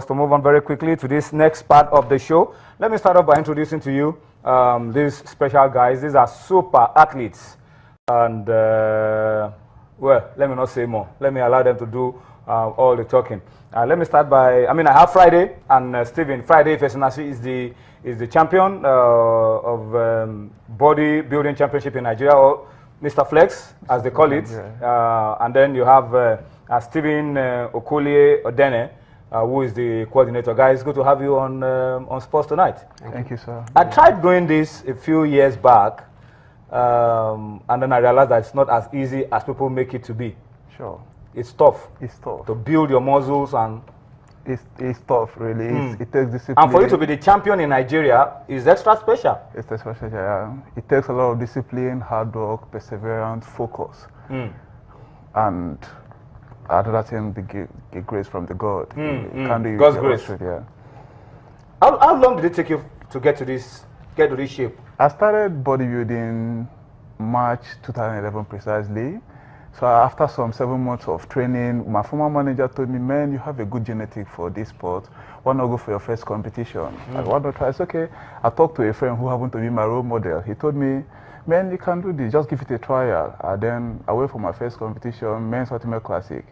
To move on very quickly to this next part of the show, let me start off by introducing to you these special guys. These are super athletes, and well, let me not say more. Let me allow them to do all the talking. Let me start by, I have Friday and Stephen. Friday Fesinasi is the champion of bodybuilding championship in Nigeria, or Mr. Flex, as they call it. And then you have Stephen Okolie Odene, who is the coordinator. Guys, good to have you on Sports Tonight. Thank you, sir. I tried doing this a few years back, and then I realized that it's not as easy as people make it to be. Sure. It's tough. It's tough. To build your muscles, and it's tough, really. It takes discipline. And for you to be the champion in Nigeria is extra special. It's extra special, yeah. It takes a lot of discipline, hard work, perseverance, focus. And another thing, the grace from the God. God's grace. Yeah. How long did it take you to get to this shape? I started bodybuilding March 2011 precisely. So after some 7 months of training, my former manager told me, man, you have a good genetic for this sport. Why not go for your first competition? I want to try. It's okay. I talked to a friend who happened to be my role model. He told me, man, you can do this. Just give it a trial. And then I went for my first competition, Men's Ultimate Classic,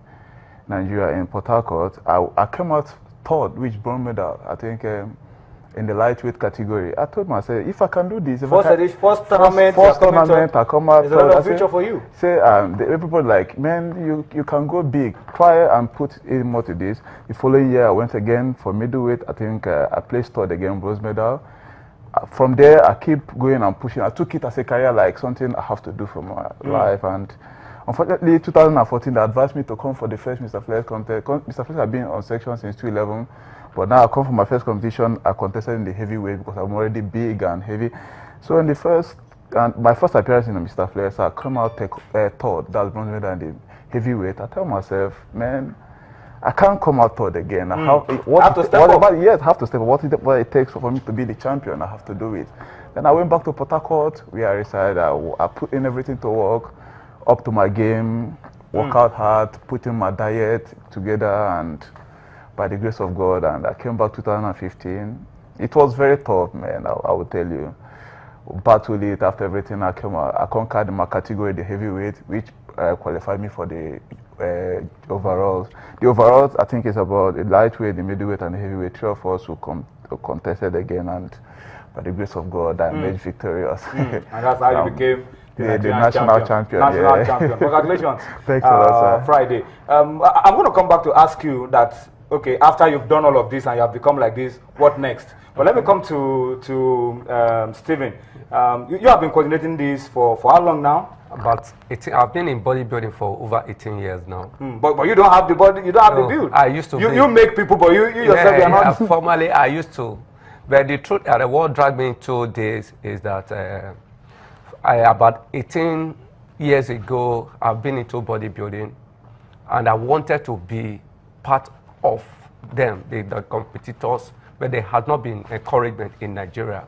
Nigeria in Port Harcourt. I came out third, which bronze medal, I think, in the lightweight category. I told myself, if I can do this, first tournament, I come out. There's a lot of future for you. Say, everybody like, man, you can go big. Try and put in more to this. The following year, I went again for middleweight. I think I placed third again, bronze medal. From there, I keep going and pushing. I took it as a career, like something I have to do for my life. And unfortunately, 2014, they advised me to come for the first Mr. Flex contest. Mr. Flex has been on section since 2011. But now I come for my first competition. I contested in the heavyweight because I'm already big and heavy. So in my first appearance in Mr. Flex, I come out third. That's bronze medal in the heavyweight. I tell myself, man, I can't come out third again. I have to step up. Yes, I have to step up. What it takes for me to be the champion, I have to do it. Then I went back to Port Harcourt, where I decided I put in everything to work, up to my game, work out hard, put in my diet together, and by the grace of God, and I came back 2015. It was very tough, man, I will tell you. Battled it after everything. I conquered my category, the heavyweight, which qualified me for the overalls. The overalls, I think, is about the lightweight, the middleweight, and the heavyweight. 3 of us who contested again, and by the grace of God, I emerged victorious. And that's how you became the national champion. National champion. Congratulations. Thanks a lot, sir. Friday. I'm going to come back to ask you that, okay, after you've done all of this and you have become like this, what next? But let me come to Stephen. You have been coordinating this for how long now? About 18. I've been in bodybuilding for over 18 years now. But you don't have the body. You don't have the build. I used to. You make people, but you yourself are not. Formerly, I used to. But the truth, what dragged me into this is that about 18 years ago, I've been into bodybuilding, and I wanted to be part of them, the competitors, but there had not been encouragement in Nigeria.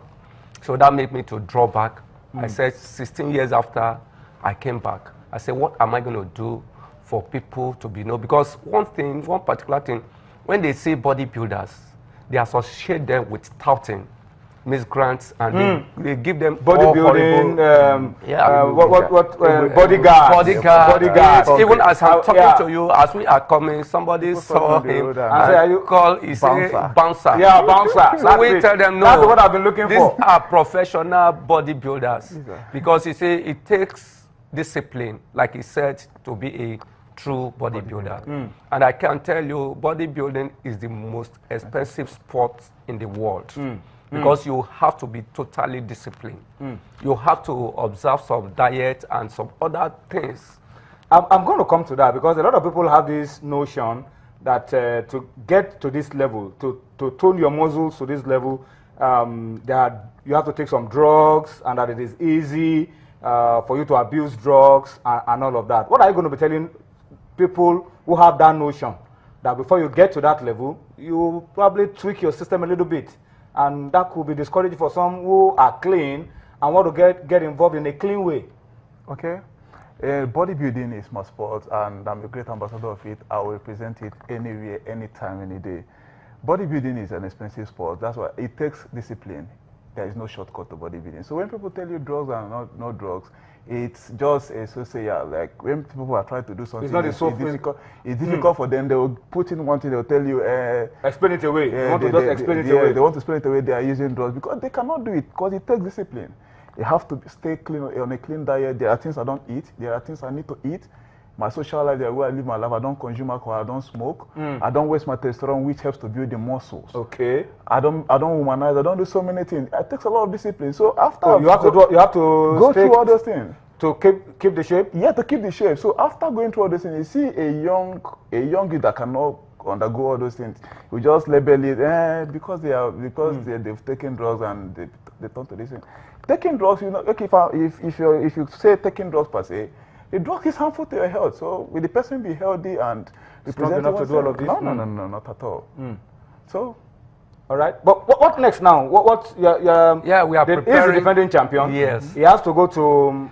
So that made me to draw back. I said 16 years after I came back, I said, what am I going to do for people to be known? Because one particular thing, when they say bodybuilders, they associate them with touting, misgrants, and they give them bodybuilding, bodyguards. Even as I'm talking to you, as we are coming, somebody saw him and called, he said, bouncer. Yeah, bouncer. So we tell them, no, that's what I've been looking these for. are professional bodybuilders. Because he said it takes discipline, like he said, to be a true bodybuilder. And I can tell you, bodybuilding is the most expensive sport in the world. Because you have to be totally disciplined. You have to observe some diet and some other things. I'm going to come to that, because a lot of people have this notion that to get to this level, to tone your muscles to this level, that you have to take some drugs, and that it is easy for you to abuse drugs and all of that. What are you going to be telling people who have that notion, that before you get to that level, you probably tweak your system a little bit? And that could be discouraging for some who are clean and want to get involved in a clean way. Okay. Bodybuilding is my sport, and I'm a great ambassador of it. I will represent it anywhere, anytime, any day. bodybuilding is an expensive sport. That's why it takes discipline. There is no shortcut to bodybuilding. So when people tell you drugs are not drugs, it's just a social, like when people are trying to do something, it's difficult for them. They will put in one thing, they will tell you, explain it away. They want to just explain it away. They want to explain it away, they are using drugs because they cannot do it, because it takes discipline. You have to stay clean on a clean diet. There are things I don't eat, there are things I need to eat. My social life, the way I live my life, I don't consume alcohol, I don't smoke, I don't waste my testosterone, which helps to build the muscles. Okay. I don't womanize, I don't do so many things. It takes a lot of discipline. So after you have to go through all those things. To keep the shape? Yeah, to keep the shape. So after going through all those things, you see a young kid that cannot undergo all those things, we just label it because they've taken drugs and they turn to this thing. Taking drugs, you know, okay, if you say taking drugs per se, the drug is harmful to your health. So will the person be healthy and strong enough to do all of this? No, not at all. So. All right, but what next now? Yeah, we are preparing. He's the defending champion. Yes. He has to go to.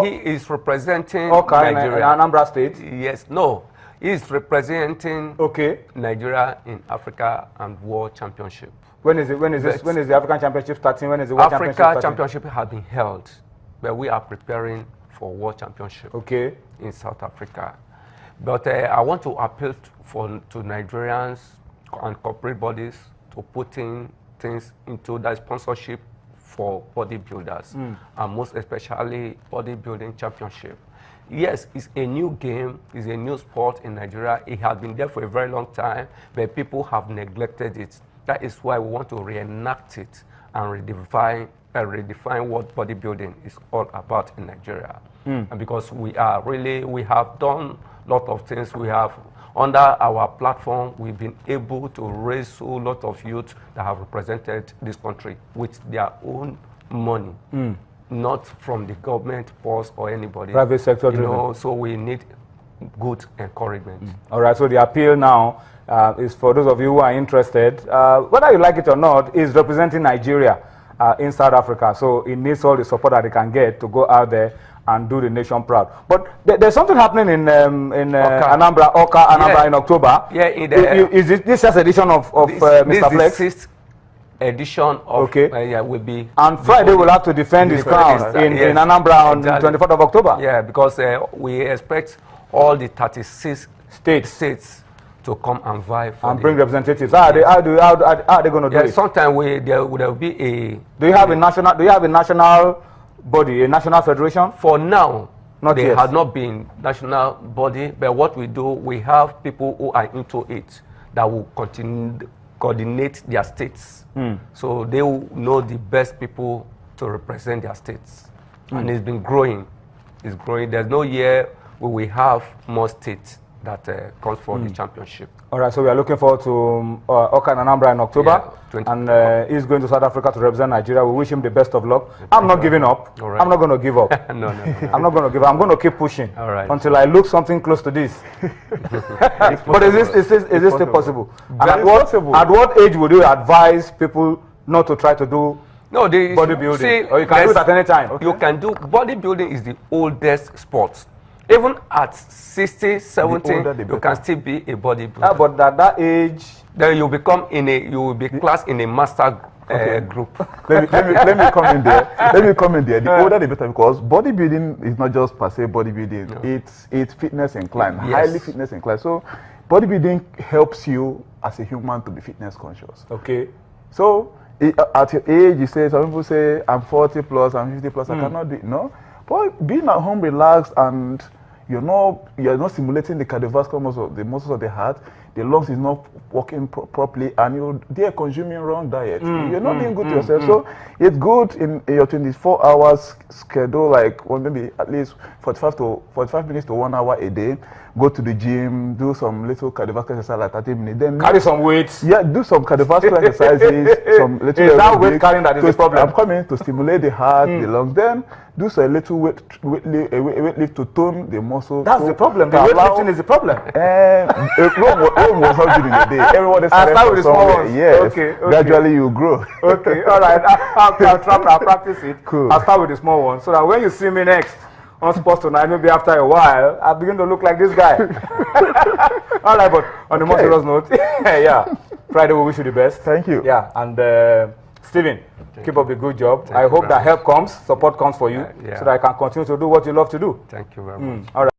He is representing Nigeria. In Anambra State. Yes, no, he is representing. Okay. Nigeria in Africa and World Championship. When is it? When is the African Championship starting? When is the World Championship starting? Africa Championship has been held, but we are preparing for World Championship. Okay. In South Africa, but I want to appeal to Nigerians and corporate bodies to put in things into that sponsorship for bodybuilders, and most especially bodybuilding championship. Yes, it's a new game, it's a new sport in Nigeria. It has been there for a very long time, but people have neglected it. That is why we want to reenact it and redefine what bodybuilding is all about in Nigeria. And because we have done a lot of things. We have, under our platform, we've been able to raise a lot of youth that have represented this country with their own money, not from the government purse or anybody. Private sector driven. So we need good encouragement. All right, so the appeal now is for those of you who are interested, whether you like it or not, is representing Nigeria in South Africa. So it needs all the support that it can get to go out there and do the nation proud. But there's something happening in Anambra in October. Yeah, is this just edition of Mr. Flex? This is edition of will be. And Friday will have to defend his crown in Anambra on the 24th of October. Yeah, because we expect all the 36 states to come and vie for and bring representatives. How are they going to do it? Sometimes there will be a. Do you have a national body, a national federation? For now, they have not been national body, but what we do, we have people who are into it that will coordinate their states. So they will know the best people to represent their states. And it's been growing. It's growing. There's no year where we have more states that comes for the championship. All right, so we are looking forward to Oka and Anambra in October, and he's going to South Africa to represent Nigeria. We wish him the best of luck. I'm not giving up. Right. I'm not going to give up. No. I'm not going to give up. I'm going to keep pushing until I look something close to this. But is this still possible? And at what age would you advise people not to try to do bodybuilding? Or you can do it at any time? You can do. Bodybuilding is the oldest sport. Even at 60, 70, you can still be a bodybuilder. But at that age, then you will be classed in a master group. let me come in there. Let me come in there. The older the better, because bodybuilding is not just per se bodybuilding. No. It's fitness inclined, highly fitness inclined. So bodybuilding helps you as a human to be fitness conscious. Okay. So at your age, you say, some people say, I'm 40 plus, I'm 50 plus, I cannot do it. No. But being at home relaxed and you're not stimulating the cardiovascular muscles, the muscles of the heart, the lungs is not working properly, and they're consuming wrong diet. You're not doing good to yourself. So it's good in your 24 hours schedule, like maybe at least 45 minutes to 1 hour a day. Go to the gym, do some little cardiovascular exercise like 30 minutes. Then carry some weights. Yeah, do some cardiovascular exercises. Some little is that weight carrying that is the problem? I'm coming to stimulate the heart, the lungs. Then do a little weight lift to tone the muscle. That's the problem. The weightlifting is the problem. Rome was not good in the day. Everyone is start with the small ones. Yes. Okay. Gradually you grow. Okay. All right. I'll practice it. Cool. I'll start with the small ones so that when you see me next on sports tonight, maybe after a while, I begin to look like this guy. All right, but on the more serious note, yeah, Friday, we wish you the best. Thank you. Yeah, and Stephen, keep up the good job. I hope that help comes, support comes for you, so that I can continue to do what you love to do. Thank you very much. All right.